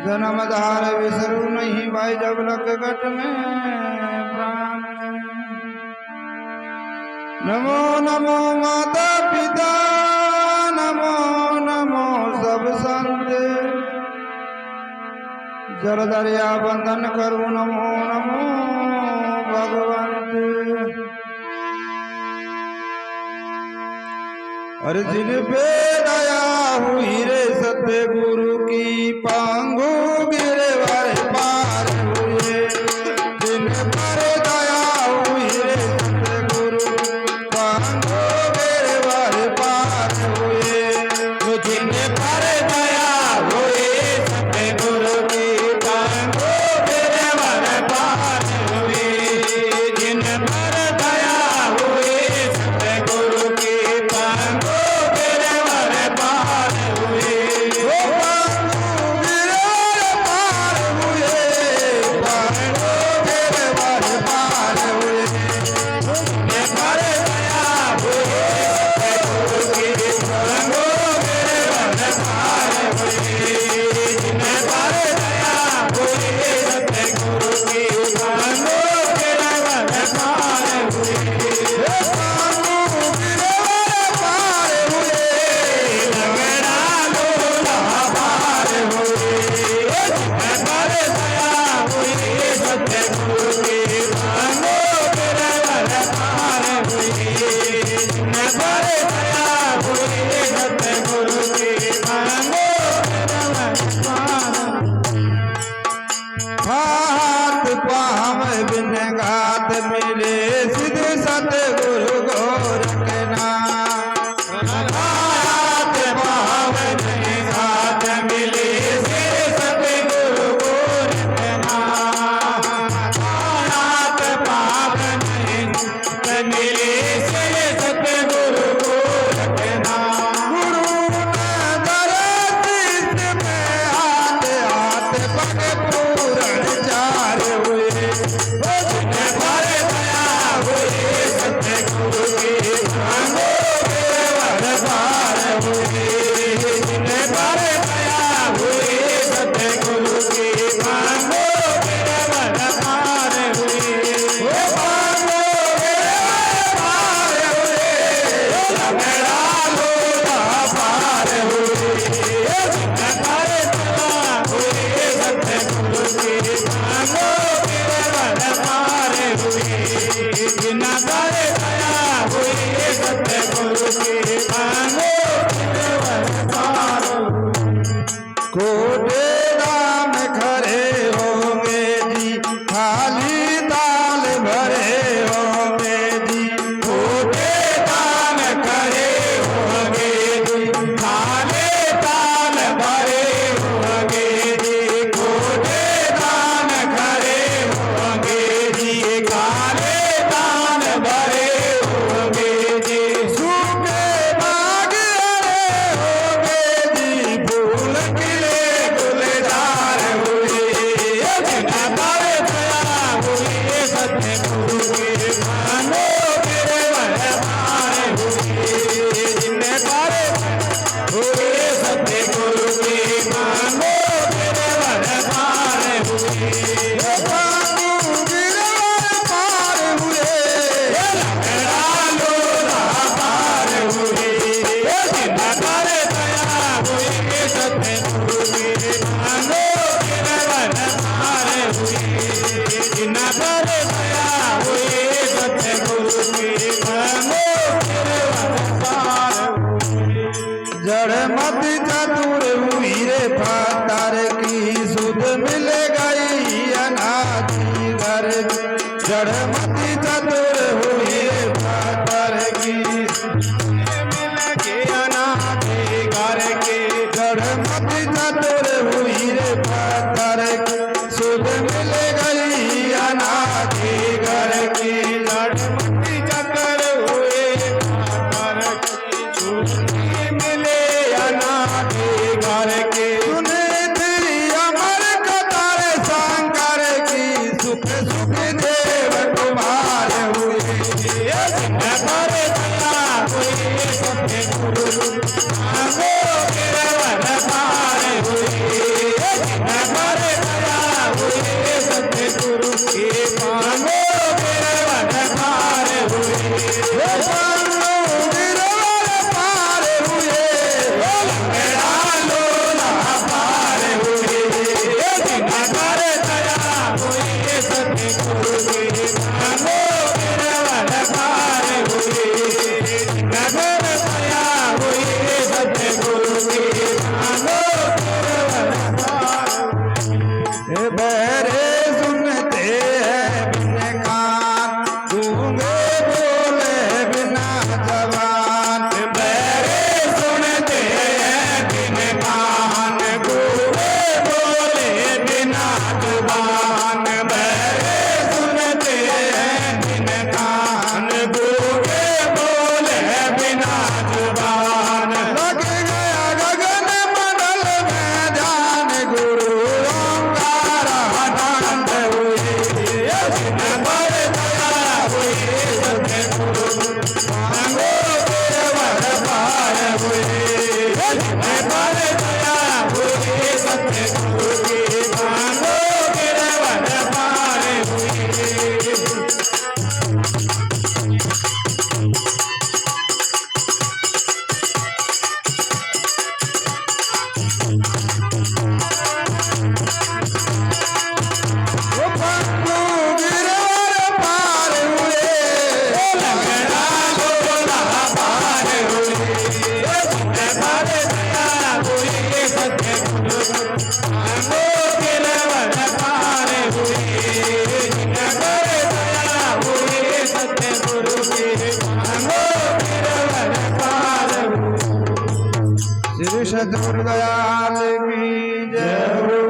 जन्मधार विसरू नहीं भाई जब लग गट में प्राण। नमो नमो माता पिता नमो नमो सब संत जल दरिया बंधन करूं नमो नमो भगवंत। अरे जिन पे दया हुई रे सत्य गुरु की पांगु गिरे वारे पार हुए। जिन पर दया हुई रे सत्य गुरु पांगु गिरे वारे पार हुए। जिन पर दया हुई सत्य गुरु की पांगु गिरे वारे पार हुए। जिन पर दया हुई सत्य गुरु की पांगु गिरे वारे पार हुए। हाथ पाम बिन घात मिले सिद्ध सतगुरु गोरखना। हाथ पाव बिन घात मिले सिद्ध सतगुरु गोरखना। हाथ पाव बिन मिले सिद्ध सतगुरु गोरखना। गुरु ने दरसित में हाथ हाथ पग पूरण चार हुए। जिन पर दया हुई सत्य गुरु की पांगु गिरे वारे पार हुए। जिन पर दया हुई सत्य गुरु की पांगु गिरे वारे पार हुए। पांगु गिरे वारे पार हुए। लंगड़ा लोला पार हुए। जिन पर दया हुई सत्य गुरु की पांगु गिरे वारे पार हुए। जिन पर दया हुई सत्य गुरु की पांगु गिरे वारे पार हुए। कोटे दाम खरे होंगे जी खाली ताल भरे होंगे जी। कोटे दान करे होंगे जी खाले दान भरे होंगे जी। कोटे दान करे होंगे जी खाले दान भरे होंगे जी। सूखे बहरे सुनते हैं बिन कान, गूंगे बोले बिना जबान। बहरे सुनते हैं बिन कान, गूंगे बोले बिना जुबान। बहरे सुनते हैं बिन कान, गूंगे बोले बिना जुबान। लग गया गगन मंडल में ध्यान, गुरु ओंकार आनंद हुए जिन पर दया हुई सतगुरु, मांगो गिरवर पार हुए। जिन पर दया हुई सतगुरु की, मांगो गिरवर पार हुए। वो पंगु गिरवर पार हुए। लगना गोला पार हुए जिन पर दया हुई सतगुरु, मांगो गिरवर पार हुए। जिन पर दया हुई सतगुरु की, मांगो गिरवर पार हुए। श्री सद्गुरु दयाल की जय हो।